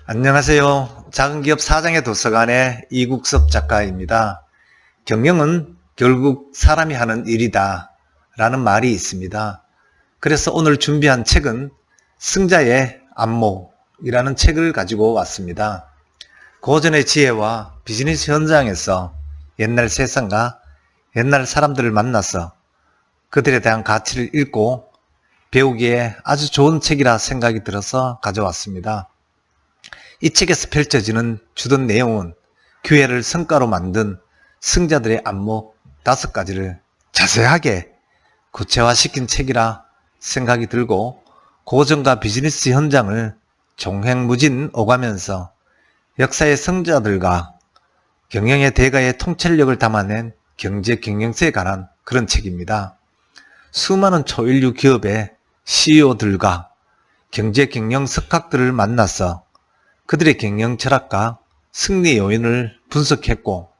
안녕하세요. 작은기업 사장의 도서관의 이국섭 작가입니다. 경영은 결국 사람이 하는 일이다 라는 말이 있습니다. 그래서 오늘 준비한 책은 승자의 안목이라는 책을 가지고 왔습니다. 고전의 지혜와 비즈니스 현장에서 옛날 세상과 옛날 사람들을 만나서 그들에 대한 가치를 읽고 배우기에 아주 좋은 책이라 생각이 들어서 가져왔습니다. 이 책에서 펼쳐지는 주된 내용은 기회를 성과로 만든 승자들의 안목 5가지를 자세하게 구체화시킨 책이라 생각이 들고, 고전과 비즈니스 현장을 종횡무진 오가면서 역사의 승자들과 경영의 대가의 통찰력을 담아낸 경제 경영세에 관한 그런 책입니다. 수많은 초일류 기업의 CEO들과 경제 경영 석학들을 만나서 그들의 경영 철학과 승리 요인을 분석했고,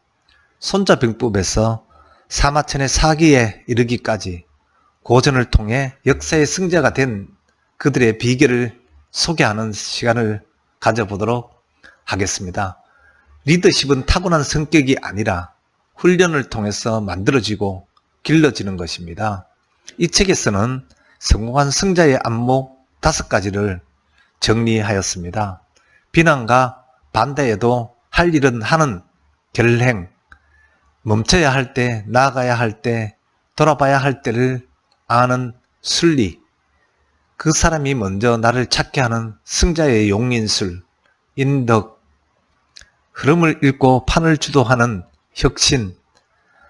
손자병법에서 사마천의 사기에 이르기까지 고전을 통해 역사의 승자가 된 그들의 비결을 소개하는 시간을 가져보도록 하겠습니다. 리더십은 타고난 성격이 아니라 훈련을 통해서 만들어지고 길러지는 것입니다. 이 책에서는 성공한 승자의 안목 5가지를 정리하였습니다. 비난과 반대에도 할 일은 하는 결행, 멈춰야 할 때, 나아가야 할 때, 돌아봐야 할 때를 아는 순리, 그 사람이 먼저 나를 찾게 하는 승자의 용인술, 인덕, 흐름을 읽고 판을 주도하는 혁신,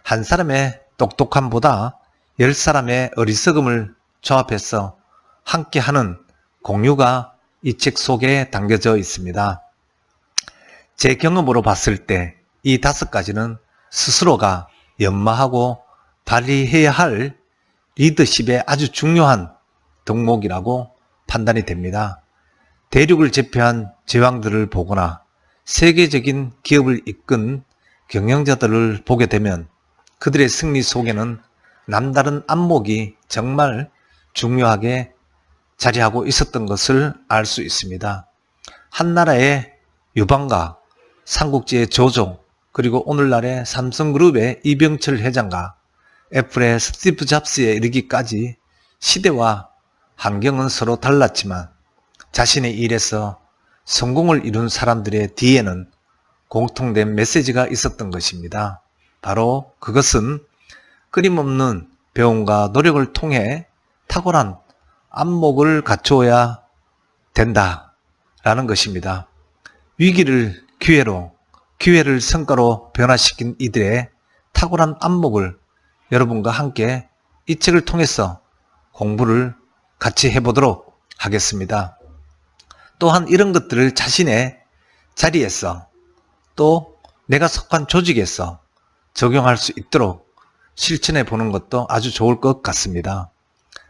한 사람의 똑똑함보다 10사람의 어리석음을 조합해서 함께하는 공유가 이 책 속에 담겨져 있습니다. 제 경험으로 봤을 때 이 5가지는 스스로가 연마하고 발휘해야 할 리더십의 아주 중요한 덕목이라고 판단이 됩니다. 대륙을 제패한 제왕들을 보거나 세계적인 기업을 이끈 경영자들을 보게 되면 그들의 승리 속에는 남다른 안목이 정말 중요하게 자리하고 있었던 것을 알 수 있습니다. 한 나라의 유방과 삼국지의 조종, 그리고 오늘날의 삼성그룹의 이병철 회장과 애플의 스티브 잡스에 이르기까지 시대와 환경은 서로 달랐지만 자신의 일에서 성공을 이룬 사람들의 뒤에는 공통된 메시지가 있었던 것입니다. 바로 그것은 끊임없는 배움과 노력을 통해 탁월한 안목을 갖추어야 된다라는 것입니다. 위기를 기회로, 기회를 성과로 변화시킨 이들의 탁월한 안목을 여러분과 함께 이 책을 통해서 공부를 같이 해보도록 하겠습니다. 또한 이런 것들을 자신의 자리에서 또 내가 속한 조직에서 적용할 수 있도록 실천해 보는 것도 아주 좋을 것 같습니다.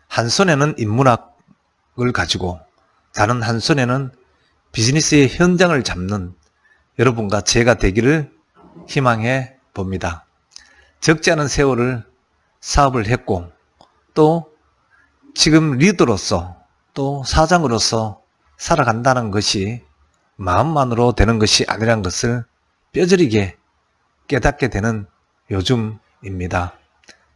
한 손에는 인문학을 가지고 다른 한 손에는 비즈니스의 현장을 잡는 여러분과 제가 되기를 희망해 봅니다. 적지 않은 세월을 사업을 했고 또 지금 리더로서 또 사장으로서 살아간다는 것이 마음만으로 되는 것이 아니라는 것을 뼈저리게 깨닫게 되는 요즘입니다.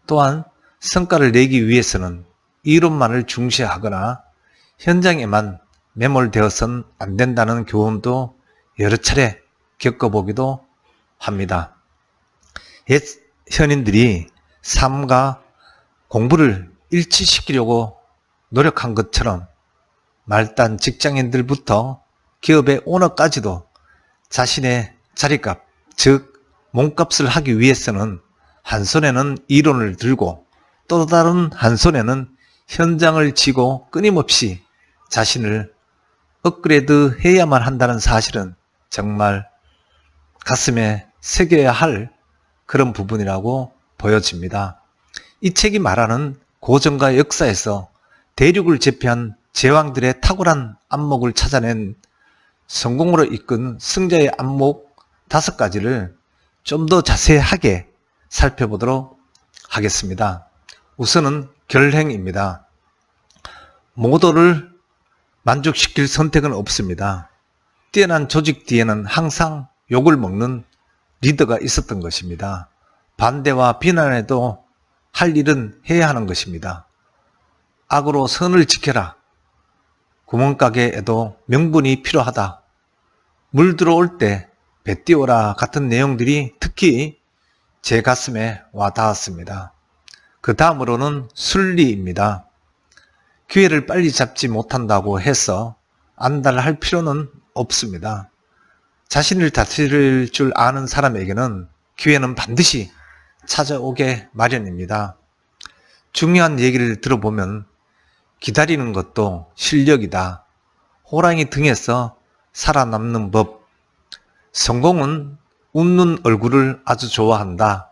또한 성과를 내기 위해서는 이론만을 중시하거나 현장에만 매몰되어서는 안 된다는 교훈도 여러 차례 겪어보기도 합니다. 옛 현인들이 삶과 공부를 일치시키려고 노력한 것처럼 말단 직장인들부터 기업의 오너까지도 자신의 자리값, 즉 몸값을 하기 위해서는 한 손에는 이론을 들고 또 다른 한 손에는 현장을 쥐고 끊임없이 자신을 업그레이드 해야만 한다는 사실은 정말 가슴에 새겨야 할 그런 부분이라고 보여집니다. 이 책이 말하는 고전과 역사에서 대륙을 제패한 제왕들의 탁월한 안목을 찾아낸 성공으로 이끈 승자의 안목 5가지를 좀 더 자세하게 살펴보도록 하겠습니다. 우선은 결행입니다. 모두를 만족시킬 선택은 없습니다. 뛰어난 조직 뒤에는 항상 욕을 먹는 리더가 있었던 것입니다. 반대와 비난에도 할 일은 해야 하는 것입니다. 악으로 선을 지켜라. 구멍가게에도 명분이 필요하다. 물 들어올 때 배 띄워라 같은 내용들이 특히 제 가슴에 와 닿았습니다. 그 다음으로는 순리입니다. 기회를 빨리 잡지 못한다고 해서 안달할 필요는 없습니다. 자신을 다스릴 줄 아는 사람에게는 기회는 반드시 찾아오게 마련입니다. 중요한 얘기를 들어보면 기다리는 것도 실력이다. 호랑이 등에서 살아남는 법. 성공은 웃는 얼굴을 아주 좋아한다.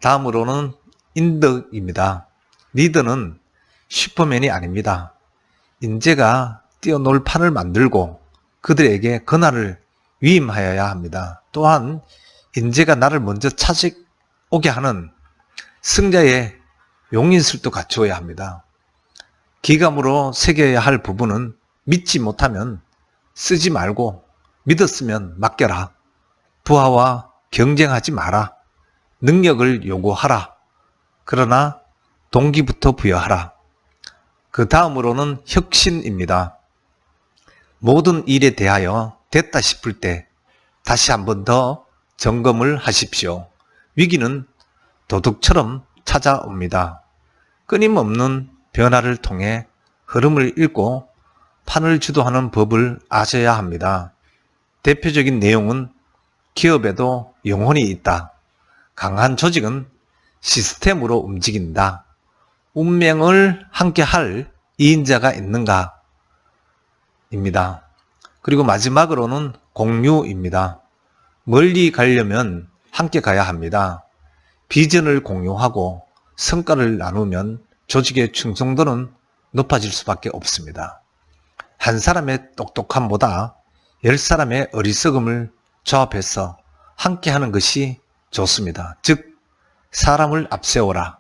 다음으로는 인덕입니다. 리더는 슈퍼맨이 아닙니다. 인재가 뛰어놀 판을 만들고 그들에게 권한을 위임하여야 합니다. 또한 인재가 나를 먼저 찾아오게 하는 승자의 용인술도 갖추어야 합니다. 기감으로 새겨야 할 부분은 믿지 못하면 쓰지 말고 믿었으면 맡겨라. 부하와 경쟁하지 마라. 능력을 요구하라. 그러나 동기부터 부여하라. 그 다음으로는 혁신입니다. 모든 일에 대하여 됐다 싶을 때 다시 한 번 더 점검을 하십시오. 위기는 도둑처럼 찾아옵니다. 끊임없는 변화를 통해 흐름을 읽고 판을 주도하는 법을 아셔야 합니다. 대표적인 내용은 기업에도 영혼이 있다. 강한 조직은 시스템으로 움직인다. 운명을 함께 할 2인자가 있는가? 입니다. 그리고 마지막으로는 공유입니다. 멀리 가려면 함께 가야 합니다. 비전을 공유하고 성과를 나누면 조직의 충성도는 높아질 수밖에 없습니다. 한 사람의 똑똑함보다 10사람의 어리석음을 조합해서 함께하는 것이 좋습니다. 즉 사람을 앞세워라.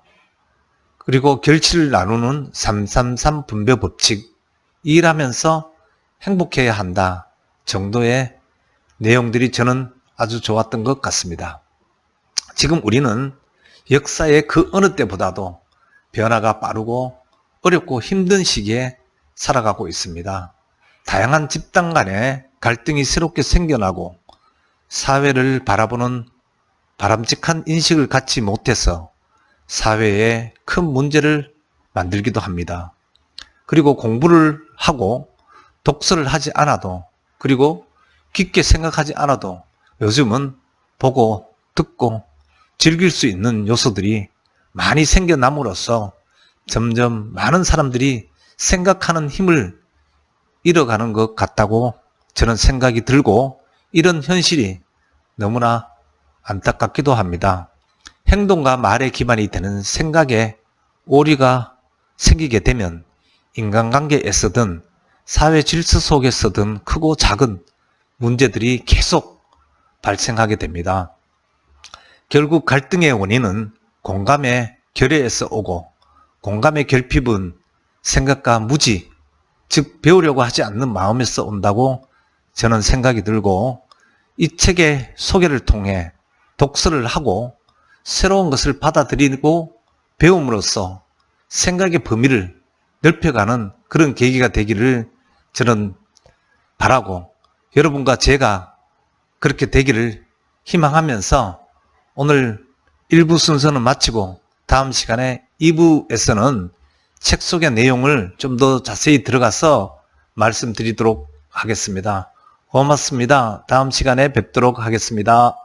그리고 결실을 나누는 333 분배 법칙, 일하면서 행복해야 한다 정도의 내용들이 저는 아주 좋았던 것 같습니다. 지금 우리는 역사의 그 어느 때보다도 변화가 빠르고 어렵고 힘든 시기에 살아가고 있습니다. 다양한 집단 간의 갈등이 새롭게 생겨나고 사회를 바라보는 바람직한 인식을 갖지 못해서 사회에 큰 문제를 만들기도 합니다. 그리고 공부를 하고 독서를 하지 않아도, 그리고 깊게 생각하지 않아도 요즘은 보고 듣고 즐길 수 있는 요소들이 많이 생겨남으로써 점점 많은 사람들이 생각하는 힘을 잃어가는 것 같다고 저는 생각이 들고, 이런 현실이 너무나 안타깝기도 합니다. 행동과 말의 기반이 되는 생각에 오류가 생기게 되면 인간관계에서든 사회 질서 속에서든 크고 작은 문제들이 계속 발생하게 됩니다. 결국 갈등의 원인은 공감의 결여에서 오고, 공감의 결핍은 생각과 무지, 즉 배우려고 하지 않는 마음에서 온다고 저는 생각이 들고, 이 책의 소개를 통해 독서를 하고 새로운 것을 받아들이고 배움으로써 생각의 범위를 넓혀가는 그런 계기가 되기를 저는 바라고, 여러분과 제가 그렇게 되기를 희망하면서 오늘 1부 순서는 마치고 다음 시간에 2부에서는 책 속의 내용을 좀 더 자세히 들어가서 말씀드리도록 하겠습니다. 고맙습니다. 다음 시간에 뵙도록 하겠습니다.